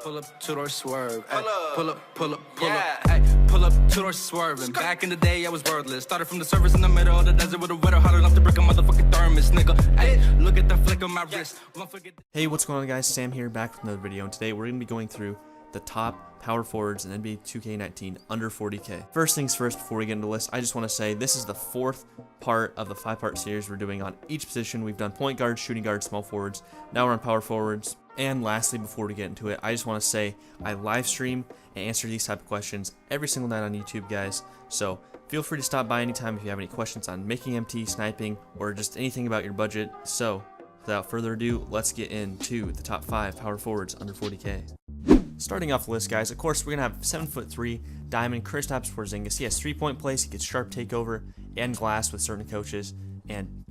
Pull up, two-door swerve. Ay, pull up. Ay, pull up, two-door swerving. Back in the day, I was wordless. Started from the surface in the middle of the desert with a weather hotter enough to break a motherfucking thermos, nigga. Ay, look at the flick of my wrist. Hey, what's going on, guys? Sam here, back with another video, and today we're going to be going through the top power forwards in NBA 2K19 under 40k. First things first, before we get into the list, I just want to say this is the fourth part of the 5-part series we're doing on each position. We've done point guard, shooting guard, small forwards. Now we're on power forwards. And lastly, before we get into it, I just want to say I live stream and answer these type of questions every single night on YouTube, guys. So feel free to stop by anytime if you have any questions on making MT, sniping, or just anything about your budget. So without further ado, let's get into the top 5 power forwards under 40k. Starting off the list, guys, of course, we're going to have 7'3" diamond Kristaps Porzingis. He has 3-point plays, he gets sharp takeover and glass with certain coaches, and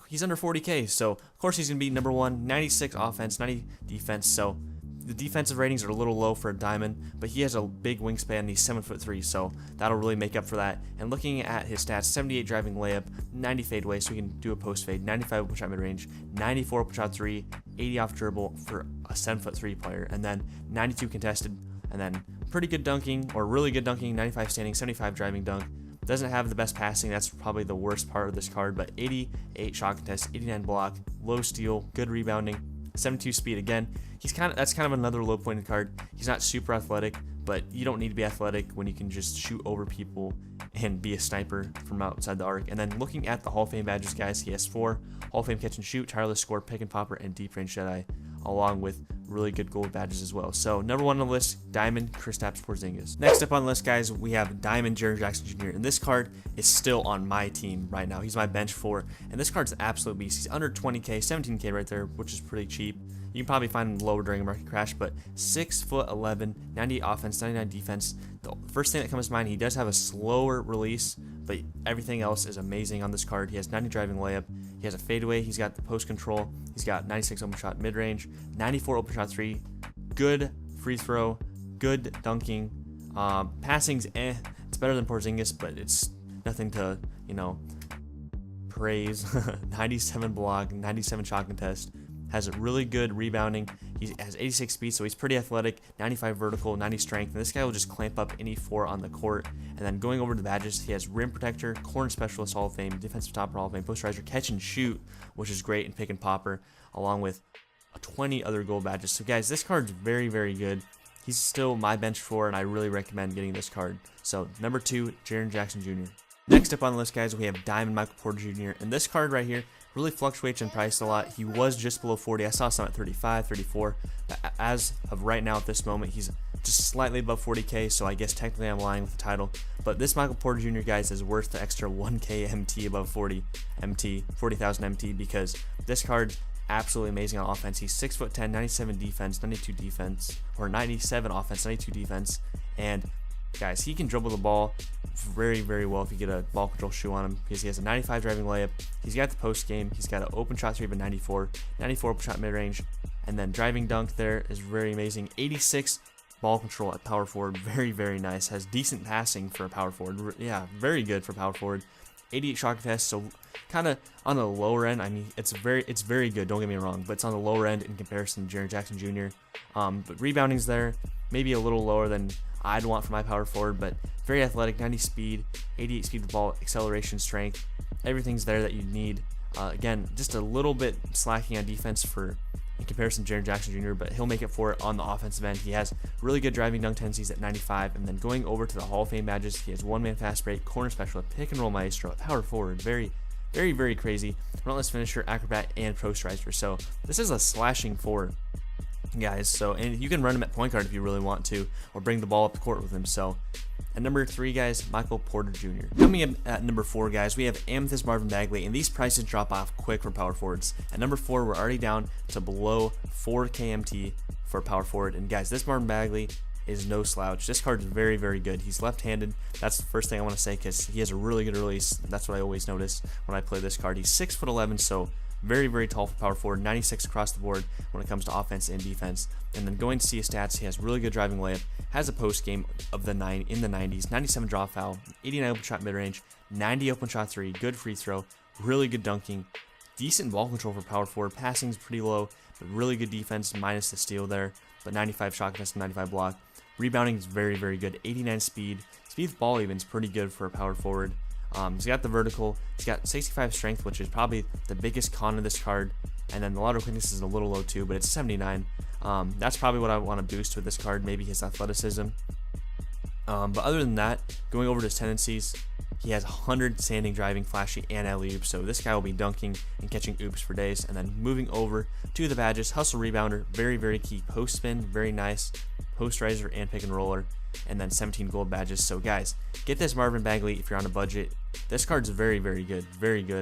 he's under 40k, so of course he's going to be number 1, 96 offense, 90 defense, so the defensive ratings are a little low for a diamond, but he has a big wingspan and he's 7'3", so that'll really make up for that. And looking at his stats, 78 driving layup, 90 fadeaway, so he can do a post fade, 95 open shot mid range, 94 open shot 3, 80 off dribble for a 7'3" player, and then 92 contested, and then pretty good dunking, or really good dunking, 95 standing, 75 driving dunk. Doesn't have the best passing, that's probably the worst part of this card, but 88 shot contest, 89 block, low steal, good rebounding, 72 speed. Again, that's kind of another low pointed card. He's not super athletic, but you don't need to be athletic when you can just shoot over people and be a sniper from outside the arc. And then looking at the Hall of Fame badges, guys, he has 4 Hall of Fame catch and shoot, tireless score, pick and popper, and deep range Jedi, along with really good gold badges as well. So number 1 on the list, Diamond Kristaps Porzingis. Next up on the list, guys, we have Diamond Jaren Jackson Jr. And this card is still on my team right now. He's my bench 4, and this card's an absolute beast. He's under 20k, 17k right there, which is pretty cheap. You can probably find him lower during a market crash, but 6'11", 98 offense, 99 defense. The first thing that comes to mind, he does have a slower release, but everything else is amazing on this card. He has 90 driving layup, he has a fadeaway, he's got the post control, he's got 96 open shot mid range, 94 open shot 3, good free throw, good dunking. Passing's it's better than Porzingis, but it's nothing to, praise. 97 block, 97 shot contest. Has a really good rebounding. He has 86 speed, so he's pretty athletic, 95 vertical, 90 strength, and this guy will just clamp up any 4 on the court. And then going over to the badges, he has rim protector, corner specialist Hall of Fame, defensive topper Hall of Fame, posterizer, catch and shoot, which is great, and pick and popper, along with 20 other gold badges. So guys, this card's very, very good. He's still my bench 4, and I really recommend getting this card. So number 2, Jaren Jackson Jr. Next up on the list, guys, we have Diamond Michael Porter Jr. And this card right here really fluctuates in price a lot. He was just below 40. I saw some at 35, 34. But as of right now, at this moment, he's just slightly above 40k. So I guess technically I'm lying with the title. But this Michael Porter Jr., guys, is worth the extra 1k MT above 40,000 MT, because this card's absolutely amazing on offense. He's 6'10", 97 defense, 92 defense, or 97 offense, 92 defense, and guys, he can dribble the ball very, very well if you get a ball control shoe on him, because he has a 95 driving layup, he's got the post game, he's got an open shot 3 of a 94 open shot mid range, and then driving dunk there is very amazing. 86 ball control at power forward, very, very nice. Has decent passing for a power forward, yeah, very good for power forward. 88 shot contest, so kind of on the lower end. I mean, it's very good, don't get me wrong, but it's on the lower end in comparison to Jaren Jackson Jr. But rebounding's there, maybe a little lower than I'd want for my power forward, but very athletic, 90 speed, 88 speed with ball, acceleration, strength, everything's there that you need. Again, just a little bit slacking on defense in comparison to Jaren Jackson Jr., but he'll make it for it on the offensive end. He has really good driving dunk tendencies at 95, and then going over to the Hall of Fame badges, he has one-man fast break, corner specialist, pick and roll maestro, power forward, very, very, very crazy, relentless finisher, acrobat, and posterizer. So this is a slashing forward, guys. So, and you can run him at point guard if you really want to, or bring the ball up the court with him. So at number 3, guys, Michael Porter Jr. Coming in at number 4, guys, we have Amethyst Marvin Bagley, and these prices drop off quick for power forwards. At number 4, we're already down to below 4 KMT for power forward, and guys, this Marvin Bagley is no slouch. This card is very, very good. He's left-handed. That's the first thing I want to say, because he has a really good release. That's what I always notice when I play this card. He's 6'11", so very, very tall for power forward, 96 across the board when it comes to offense and defense. And then going to see his stats, he has really good driving layup, has a post game of the 90s, 97 draw foul, 89 open shot mid range, 90 open shot 3, good free throw, really good dunking, decent ball control for power forward. Passing's pretty low, but really good defense minus the steal there. but 95 shot contest, 95 block. Rebounding is very, very good. 89 speed. Speed with ball even is pretty good for a power forward. He's got the vertical. He's got 65 strength, which is probably the biggest con of this card. And then the lateral quickness is a little low too, but it's 79. That's probably what I want to boost with this card, maybe his athleticism. But other than that, going over to his tendencies, he has 100 standing, driving, flashy, and alley-oop, so this guy will be dunking and catching oops for days. And then moving over to the badges, hustle rebounder, very, very key. Post spin, very nice. Post riser and pick and roller, and then 17 gold badges. So guys, get this Marvin Bagley if you're on a budget. This card's very, very good,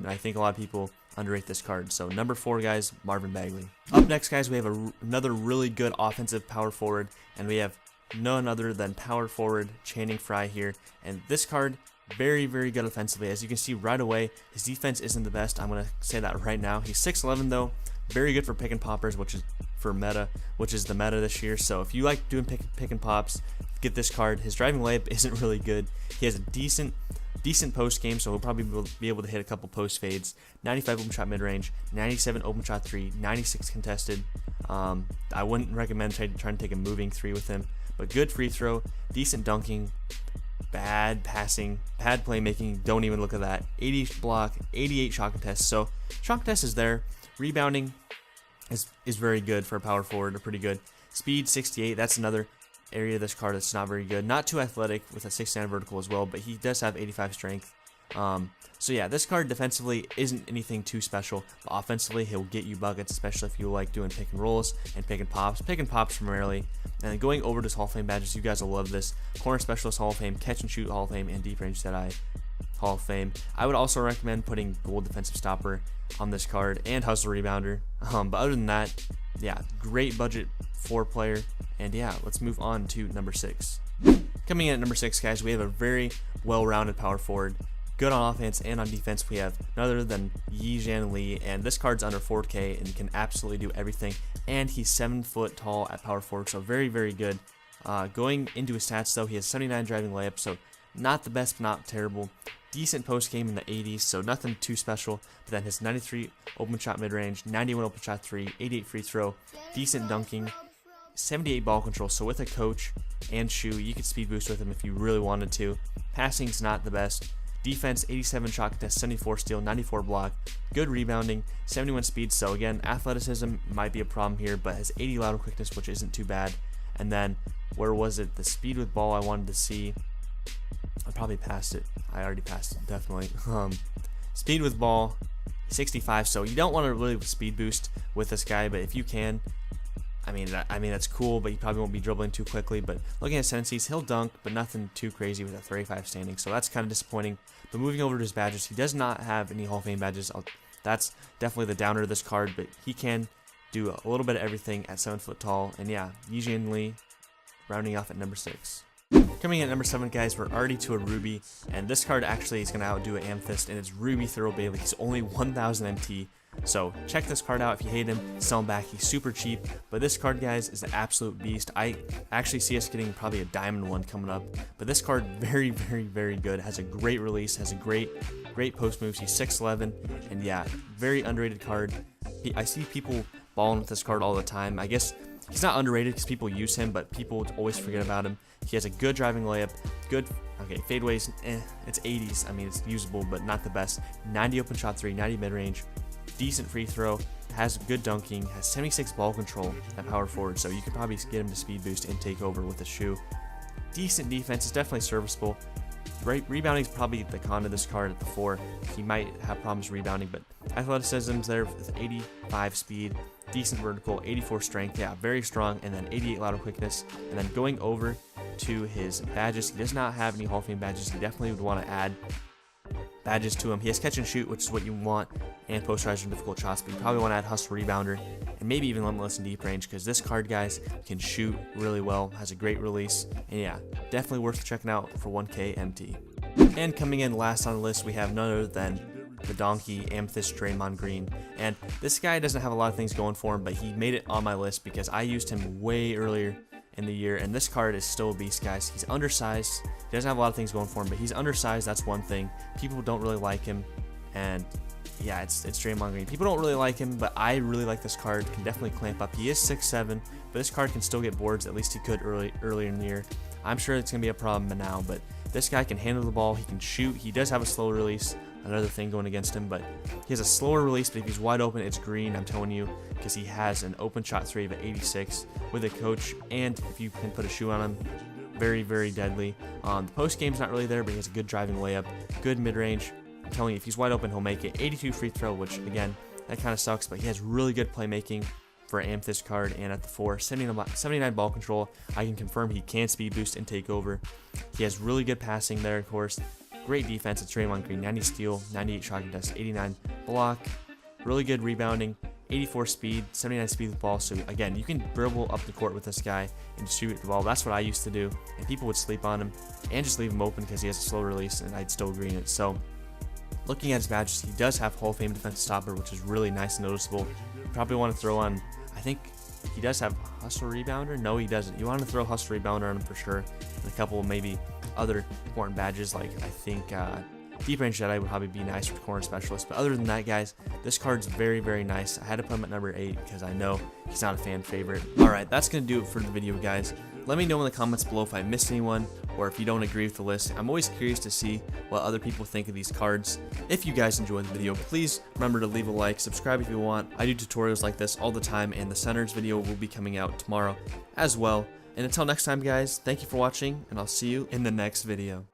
and I think a lot of people underrate this card. So number 4, guys, Marvin Bagley. Up next, guys, we have another really good offensive power forward, and we have none other than power forward Channing Frye here. And this card, very, very good offensively. As you can see right away, his defense isn't the best. I'm going to say that right now. He's 6'11", though. Very good for pick and poppers, which is the meta this year. So if you like doing pick and pops, get this card. His driving layup isn't really good. He has a decent post game, so he'll probably be able to hit a couple post fades. 95 open shot mid range, 97 open shot 3, 96 contested. I wouldn't recommend trying to take a moving 3 with him, but good free throw, decent dunking, bad passing, bad playmaking. Don't even look at that. 80 block, 88 shot contest. So shot contest is there. Rebounding is very good for a power forward, or pretty good. Speed 68. That's another area of this card that's not very good. Not too athletic with a 69 vertical as well, but he does have 85 strength. So yeah, this card defensively isn't anything too special, but offensively he'll get you buckets, especially if you like doing pick and rolls and pick and pops primarily. And then going over to his Hall of Fame badges, you guys will love this. Corner Specialist Hall of Fame, Catch and Shoot Hall of Fame, and Deep Range Jedi Hall of Fame. I would also recommend putting Gold Defensive Stopper on this card and Hustle Rebounder. But other than that, yeah, great budget 4 player. And yeah, let's move on to number 6. Coming in at number 6, guys, we have a very well-rounded power forward. Good on offense and on defense. We have none other than Yi-Jan Lee, and this card's under 4K and can absolutely do everything. And he's 7 foot tall at power forward, so very, very good. Going into his stats, though, he has 79 driving layups, so not the best, but not terrible. Decent post game in the 80s, so nothing too special. But then his 93 open shot mid range, 91 open shot 3, 88 free throw, decent dunking, 78 ball control. So with a coach and shoe, you could speed boost with him if you really wanted to. Passing's not the best. Defense, 87 shot contest, 74 steal, 94 block, good rebounding, 71 speed. So again, athleticism might be a problem here, but has 80 lateral quickness, which isn't too bad. And then, where was it? The speed with ball I wanted to see. I probably passed it. I already passed it, definitely. Speed with ball, 65. So you don't want to really speed boost with this guy, but if you can, I mean that's cool, but you probably won't be dribbling too quickly. But looking at his tendencies, he'll dunk, but nothing too crazy with a 35 standing, so that's kind of disappointing. But moving over to his badges, he does not have any Hall of Fame badges. That's definitely the downer of this card, but he can do a little bit of everything at 7 foot tall. And yeah, Yi-Jan Lee, rounding off at number 6. Coming in at number 7, guys, we're already to a Ruby, and this card actually is going to outdo an Amethyst, and it's Ruby Thurl Bailey. He's only 1,000 MT. So check this card out if you hate him, sell him back. He's super cheap, but this card, guys, is an absolute beast. I actually see us getting probably a diamond one coming up, but this card, very, very, very good. Has a great release, has a great post moves. He's 6'11", and yeah, very underrated card. I see people balling with this card all the time. I guess he's not underrated because people use him, but people always forget about him. He has a good driving layup, good, okay, fadeaways, it's 80s. I mean, it's usable, but not the best. 90 open shot 3, 90 mid-range, decent free throw, has good dunking, has 76 ball control at power forward, so you could probably get him to speed boost and take over with a shoe. Decent defense, is definitely serviceable. Rebounding is probably the con of this card at the 4. He might have problems rebounding, but athleticism's there with 85 speed, decent vertical, 84 strength, yeah, very strong, and then 88 lateral quickness. And then going over to his badges, he does not have any Hall of Fame badges. He definitely would want to add badges to him. He has catch and shoot, which is what you want, and post riser and difficult shots, but you probably want to add hustle rebounder and maybe even limitless and deep range, because this card, guys, can shoot really well, has a great release, and yeah, definitely worth checking out for 1K MT. And coming in last on the list, we have none other than the donkey Amethyst Draymond Green. And this guy doesn't have a lot of things going for him, but he made it on my list because I used him way earlier in the year, and this card is still a beast, guys. He's undersized. He doesn't have a lot of things going for him, but he's undersized. That's one thing. People don't really like him, and yeah, it's Draymond Green. People don't really like him, but I really like this card. Can definitely clamp up. He is 6'7", but this card can still get boards. At least he could earlier in the year. I'm sure it's going to be a problem now, but this guy can handle the ball. He can shoot. He does have a slow release. Another thing going against him, but he has a slower release, but if he's wide open, it's green, I'm telling you, because he has an open shot 3 of 86 with a coach, and if you can put a shoe on him, very, very deadly. The post game's not really there, but he has a good driving layup, good mid-range. I'm telling you, if he's wide open, he'll make it. 82 free throw, which, again, that kind of sucks, but he has really good playmaking for an Amethyst card, and at the 4, 79 ball control. I can confirm he can speed boost and take over. He has really good passing there, of course. Great defense. It's Draymond Green, 90 steal, 98 shot contest, 89 block, really good rebounding, 84 speed, 79 speed with the ball. So again, you can dribble up the court with this guy and distribute the ball. That's what I used to do, and people would sleep on him and just leave him open because he has a slow release, and I'd still green it. So looking at his badges, he does have Hall of Fame defensive stopper, which is really nice and noticeable. You probably want to throw on, I think he does have hustle rebounder. No, he doesn't. You want to throw hustle rebounder on him for sure, and a couple maybe other important badges, like I think Deep Range Jedi would probably be nice for corner specialist. But other than that, guys, this card's very, very nice. I had to put him at number 8 because I know he's not a fan favorite. Alright, that's going to do it for the video, guys. Let me know in the comments below if I missed anyone or if you don't agree with the list. I'm always curious to see what other people think of these cards. If you guys enjoyed the video, please remember to leave a like, subscribe if you want. I do tutorials like this all the time, and the centers video will be coming out tomorrow as well. And until next time, guys, thank you for watching, and I'll see you in the next video.